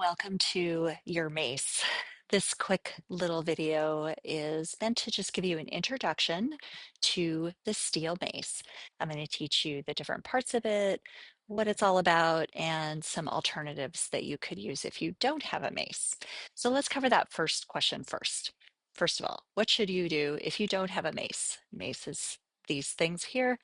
Welcome to your Mace. This quick little video is meant to just give you an introduction to the steel mace. I'm going to teach you the different parts of it, what it's all about, and some alternatives that you could use if you don't have a mace. So let's cover that first question first. First of all, what should you do if you don't have a mace? Mace is these things here.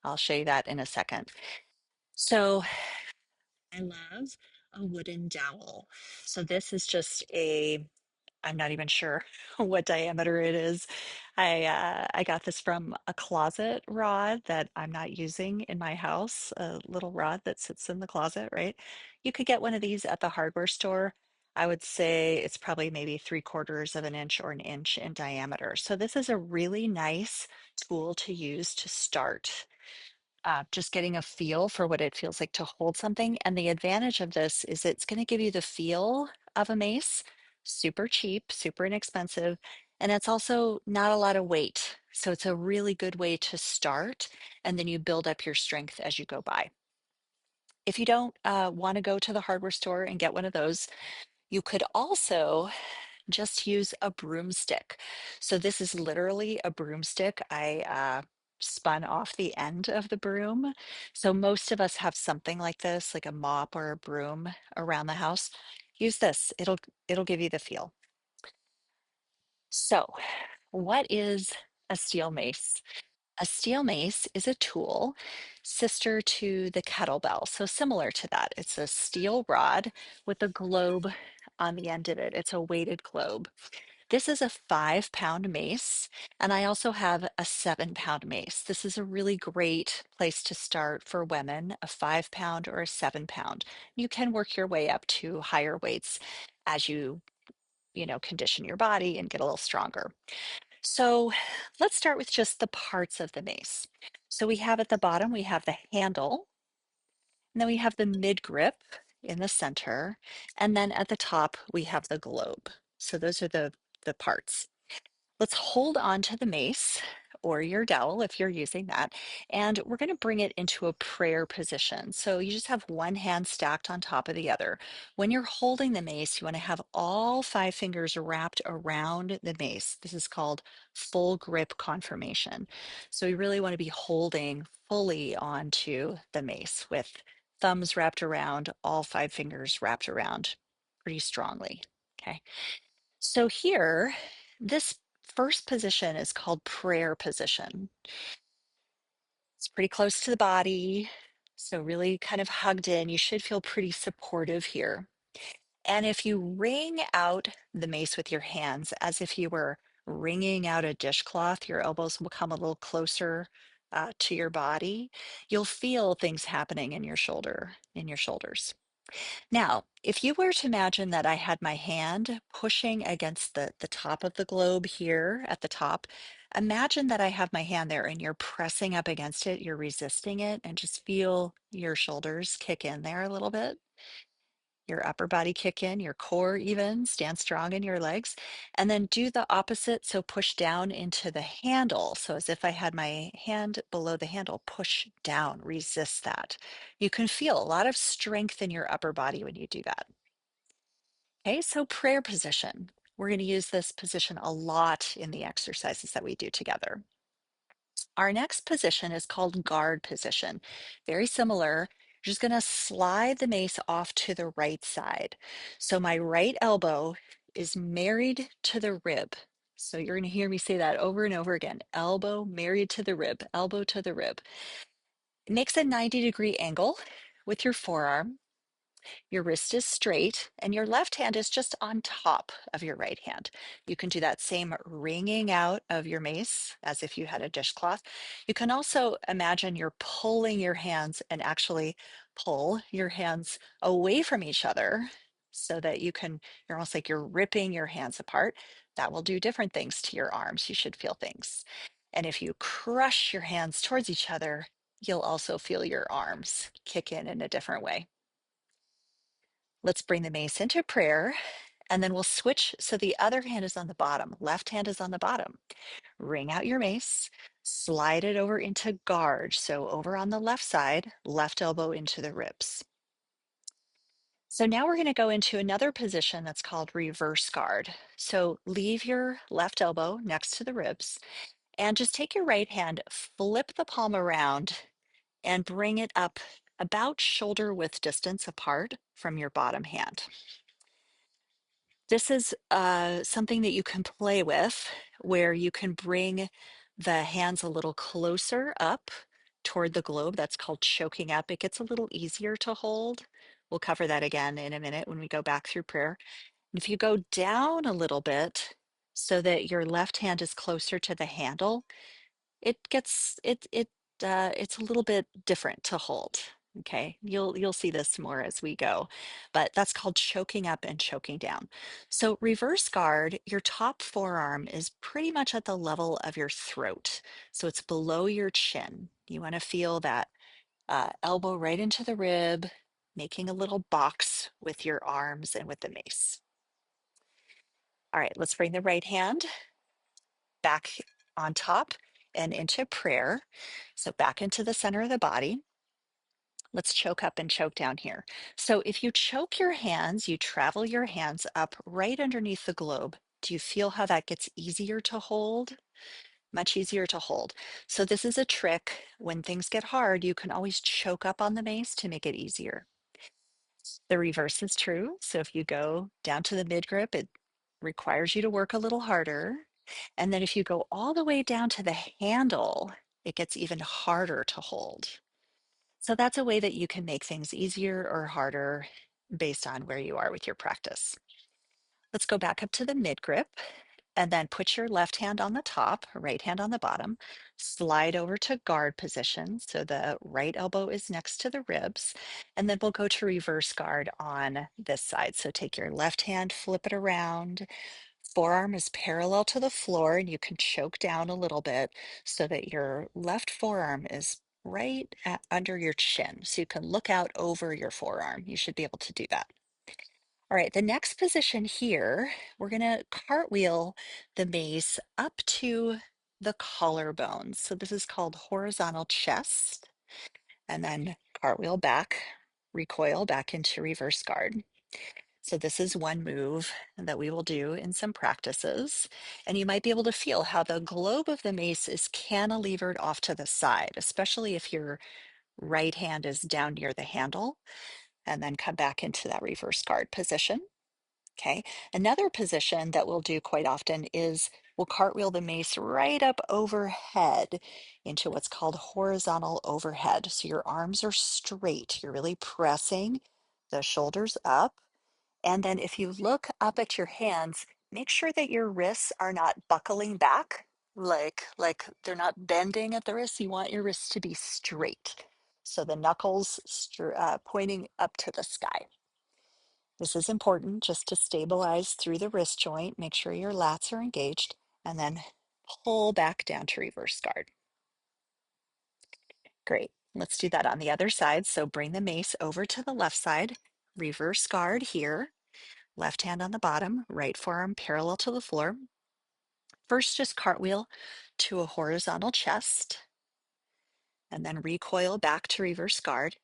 I'll show you that in a second. So I love a wooden dowel. So this is just I'm not even sure what diameter it is. I got this from a closet rod that I'm not using in my house, a little rod that sits in the closet, right? You could get one of these at the hardware store. I would say it's probably maybe 3/4 of an inch or an inch in diameter. So this is a really nice tool to use to start just getting a feel for what it feels like to hold something. And the advantage of this is it's going to give you the feel of a mace, super cheap, super inexpensive, and it's also not a lot of weight. So it's a really good way to start, and then you build up your strength as you go by. If you don't want to go to the hardware store and get one of those, you could also just use a broomstick. So this is literally a broomstick. I spun off the end of the broom. So most of us have something like this, like a mop or a broom around the house. Use this. It'll give you the feel. So, what is a steel mace? A steel mace is a tool sister to the kettlebell. So similar to that, it's a steel rod with a globe on the end of it. It's a weighted globe. This is a 5 pound mace, and I also have a 7 pound mace. This is a really great place to start for women, a 5 pound or a 7 pound. You can work your way up to higher weights as you condition your body and get a little stronger. So let's start with just the parts of the mace. So we have at the bottom, we have the handle, and then we have the mid grip in the center, and then at the top, we have the globe. So those are the parts. Let's hold on to the mace or your dowel if you're using that, and we're going to bring it into a prayer position. So you just have one hand stacked on top of the other. When you're holding the mace, you want to have all 5 fingers wrapped around the mace. This is called full grip confirmation. So you really want to be holding fully onto the mace with thumbs wrapped around, all 5 fingers wrapped around pretty strongly. Okay. So here, this first position is called prayer position. It's pretty close to the body, so really kind of hugged in. You should feel pretty supportive here. And if you wring out the mace with your hands as if you were wringing out a dishcloth, your elbows will come a little closer to your body. You'll feel things happening in your shoulders. Now, if you were to imagine that I had my hand pushing against the top of the globe here at the top, imagine that I have my hand there and you're pressing up against it, you're resisting it, and just feel your shoulders kick in there a little bit, your upper body kick in, your core even, stand strong in your legs, and then do the opposite. So push down into the handle. So as if I had my hand below the handle, push down, resist that. You can feel a lot of strength in your upper body when you do that. Okay, so prayer position. We're going to use this position a lot in the exercises that we do together. Our next position is called guard position. Very similar. You're just going to slide the mace off to the right side. So my right elbow is married to the rib. So you're going to hear me say that over and over again. Elbow married to the rib, elbow to the rib. It makes a 90-degree angle with your forearm. Your wrist is straight and your left hand is just on top of your right hand. You can do that same wringing out of your mace as if you had a dishcloth. You can also imagine you're pulling your hands and actually pull your hands away from each other so that you're almost like you're ripping your hands apart. That will do different things to your arms. You should feel things. And if you crush your hands towards each other, you'll also feel your arms kick in a different way. Let's bring the mace into prayer, and then we'll switch so the other hand is on the bottom. Left hand is on the bottom. Ring out your mace, slide it over into guard. So over on the left side, left elbow into the ribs. So now we're going to go into another position that's called reverse guard. So leave your left elbow next to the ribs and just take your right hand, flip the palm around and bring it up about shoulder width distance apart from your bottom hand. This is something that you can play with where you can bring the hands a little closer up toward the globe. That's called choking up. It gets a little easier to hold. We'll cover that again in a minute when we go back through prayer. And if you go down a little bit so that your left hand is closer to the handle, it's a little bit different to hold. Okay, you'll see this more as we go, but that's called choking up and choking down. So reverse guard, your top forearm is pretty much at the level of your throat. So it's below your chin. You want to feel that elbow right into the rib, making a little box with your arms and with the mace. All right, let's bring the right hand back on top and into prayer. So back into the center of the body. Let's choke up and choke down here. So if you choke your hands, you travel your hands up right underneath the globe. Do you feel how that gets easier to hold? Much easier to hold. So this is a trick. When things get hard, you can always choke up on the mace to make it easier. The reverse is true. So if you go down to the mid grip, it requires you to work a little harder. And then if you go all the way down to the handle, it gets even harder to hold. So that's a way that you can make things easier or harder based on where you are with your practice. Let's go back up to the mid grip and then put your left hand on the top, right hand on the bottom, slide over to guard position. So the right elbow is next to the ribs, and then we'll go to reverse guard on this side. So take your left hand, flip it around. Forearm is parallel to the floor, and you can choke down a little bit so that your left forearm is under your chin. So you can look out over your forearm. You should be able to do that. All right, the next position here, we're going to cartwheel the mace up to the collarbones. So this is called horizontal chest, and then cartwheel back, recoil back into reverse guard. So this is one move that we will do in some practices. And you might be able to feel how the globe of the mace is cantilevered off to the side, especially if your right hand is down near the handle, and then come back into that reverse guard position. Okay. Another position that we'll do quite often is we'll cartwheel the mace right up overhead into what's called horizontal overhead. So your arms are straight. You're really pressing the shoulders up. And then if you look up at your hands, make sure that your wrists are not buckling back, like they're not bending at the wrists. You want your wrists to be straight. So the knuckles pointing up to the sky. This is important just to stabilize through the wrist joint. Make sure your lats are engaged, and then pull back down to reverse guard. Great. Let's do that on the other side. So bring the mace over to the left side, reverse guard here. Left hand on the bottom, right forearm parallel to the floor. First, just cartwheel to a horizontal chest, and then recoil back to reverse guard,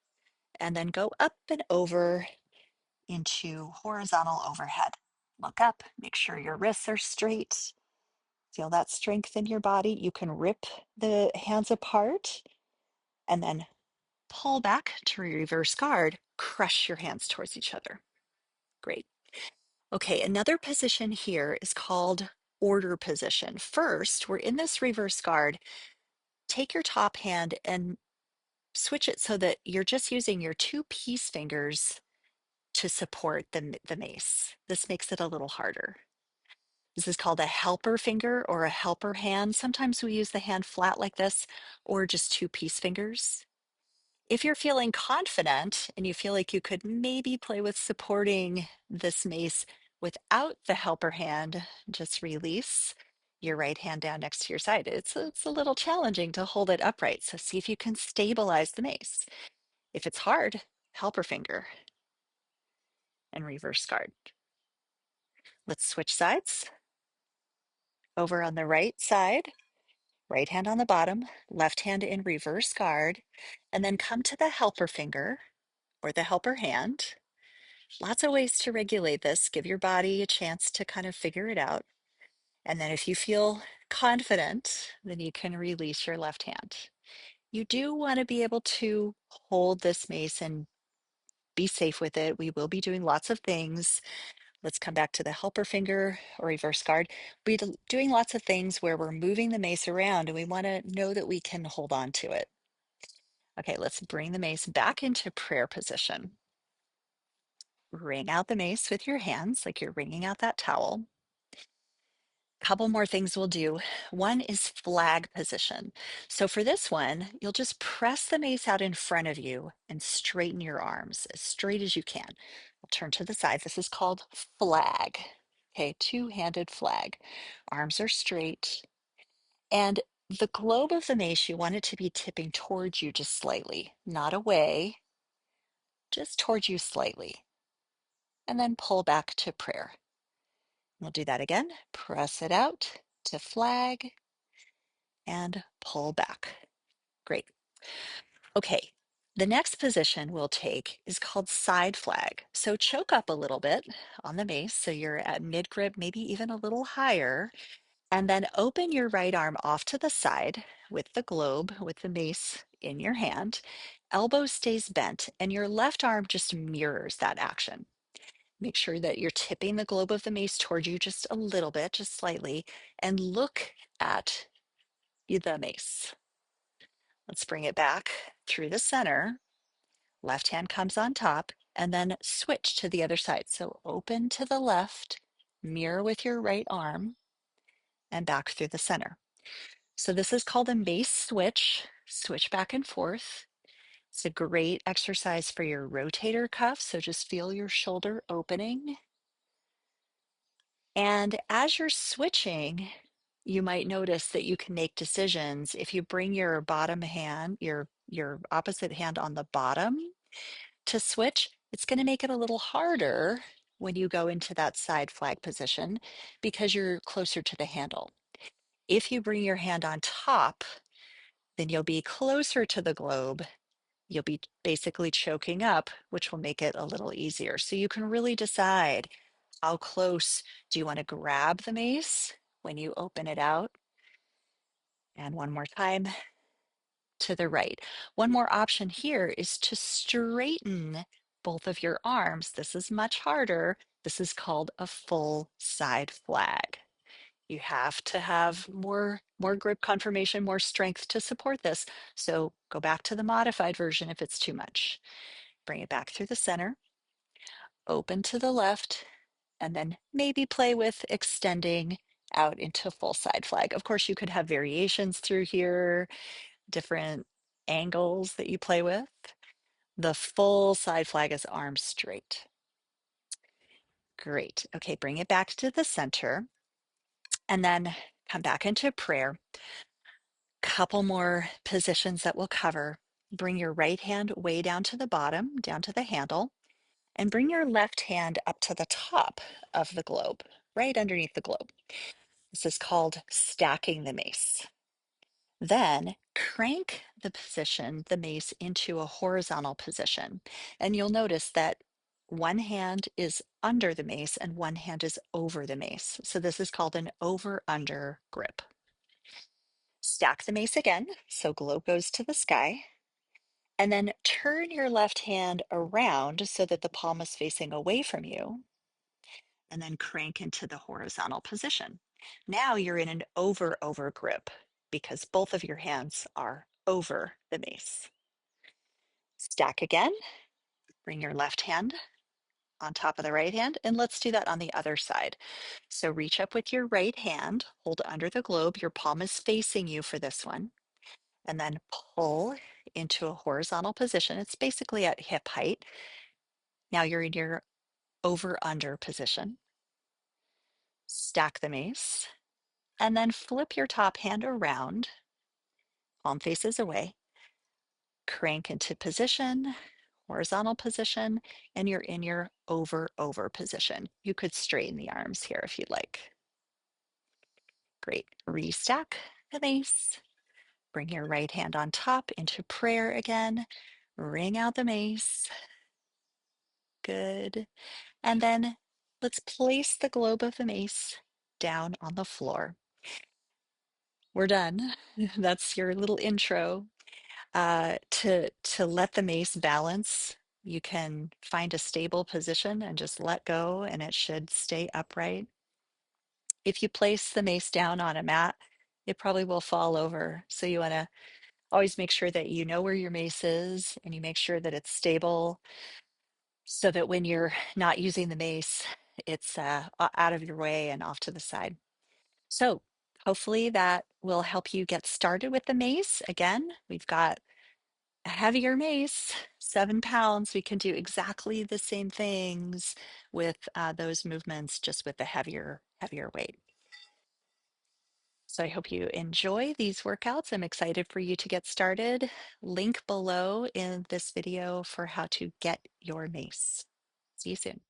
and then go up and over into horizontal overhead. Look up, make sure your wrists are straight. Feel that strength in your body. You can rip the hands apart and then pull back to reverse guard, crush your hands towards each other. Great. Okay, another position here is called order position. First, we're in this reverse guard. Take your top hand and switch it so that you're just using your two peace fingers to support the mace. This makes it a little harder. This is called a helper finger or a helper hand. Sometimes we use the hand flat like this or just two peace fingers. If you're feeling confident and you feel like you could maybe play with supporting this mace without the helper hand, just release your right hand down next to your side. It's a little challenging to hold it upright, so see if you can stabilize the mace. If it's hard, helper finger and reverse guard. Let's switch sides. Over on the right side, right hand on the bottom, left hand in reverse guard, and then come to the helper finger or the helper hand. Lots of ways to regulate this. Give your body a chance to kind of figure it out. And then if you feel confident, then you can release your left hand. You do want to be able to hold this mace and be safe with it. We will be doing lots of things. Let's come back to the helper finger or reverse guard. Doing lots of things where we're moving the mace around and we want to know that we can hold on to it. Okay, let's bring the mace back into prayer position. Wring out the mace with your hands like you're wringing out that towel. Couple more things we'll do. One is flag position. So for this one, you'll just press the mace out in front of you and straighten your arms as straight as you can. I'll turn to the side. This is called flag. Okay, two-handed flag. Arms are straight. And the globe of the mace, you want it to be tipping towards you just slightly, not away, just towards you slightly. And then pull back to prayer. We'll do that again. Press it out to flag and pull back. Great. Okay. The next position we'll take is called side flag. So choke up a little bit on the mace so you're at mid grip, maybe even a little higher, and then open your right arm off to the side with the globe, with the mace in your hand. Elbow stays bent, and your left arm just mirrors that action. Make sure that you're tipping the globe of the mace toward you just a little bit, just slightly, and look at the mace. Let's bring it back through the center. Left hand comes on top, and then switch to the other side. So open to the left, mirror with your right arm, and back through the center. So this is called a mace switch. Switch back and forth. It's a great exercise for your rotator cuff. So just feel your shoulder opening. And as you're switching, you might notice that you can make decisions. If you bring your bottom hand, your opposite hand on the bottom to switch, it's going to make it a little harder when you go into that side flag position because you're closer to the handle. If you bring your hand on top, then you'll be closer to the globe. You'll be basically choking up, which will make it a little easier. So you can really decide how close do you want to grab the mace when you open it out. And one more time to the right. One more option here is to straighten both of your arms. This is much harder. This is called a full side flag. You have to have more grip confirmation, more strength to support this. So go back to the modified version if it's too much. Bring it back through the center, open to the left, and then maybe play with extending out into full side flag. Of course, you could have variations through here, different angles that you play with. The full side flag is arms straight. Great. Okay, bring it back to the center and then come back into prayer. Couple more positions that we'll cover. Bring your right hand way down to the bottom, down to the handle, and bring your left hand up to the top of the globe, right underneath the globe. This is called stacking the mace. Then crank the mace into a horizontal position. And you'll notice that one hand is under the mace and one hand is over the mace. So this is called an over-under grip. Stack the mace again, so globe goes to the sky. And then turn your left hand around so that the palm is facing away from you. And then crank into the horizontal position. Now you're in an over-over grip because both of your hands are over the mace. Stack again. Bring your left hand on top of the right hand, and let's do that on the other side. So reach up with your right hand, hold under the globe. Your palm is facing you for this one, and then pull into a horizontal position. It's basically at hip height. Now you're in your over-under position. Stack the mace, and then flip your top hand around, palm faces away, crank into position, horizontal position, and you're in your over position. You could straighten the arms here if you'd like. Great. Restack the mace. Bring your right hand on top into prayer again. Ring out the mace. Good. And then let's place the globe of the mace down on the floor. We're done. That's your little intro. To let the mace balance, you can find a stable position and just let go, and it should stay upright. If you place the mace down on a mat, it probably will fall over. So you want to always make sure that you know where your mace is and you make sure that it's stable so that when you're not using the mace, it's out of your way and off to the side. So hopefully that will help you get started with the mace. Again, we've got a heavier mace, 7 pounds. We can do exactly the same things with those movements, just with the heavier weight. So I hope you enjoy these workouts. I'm excited for you to get started. Link below in this video for how to get your mace. See you soon.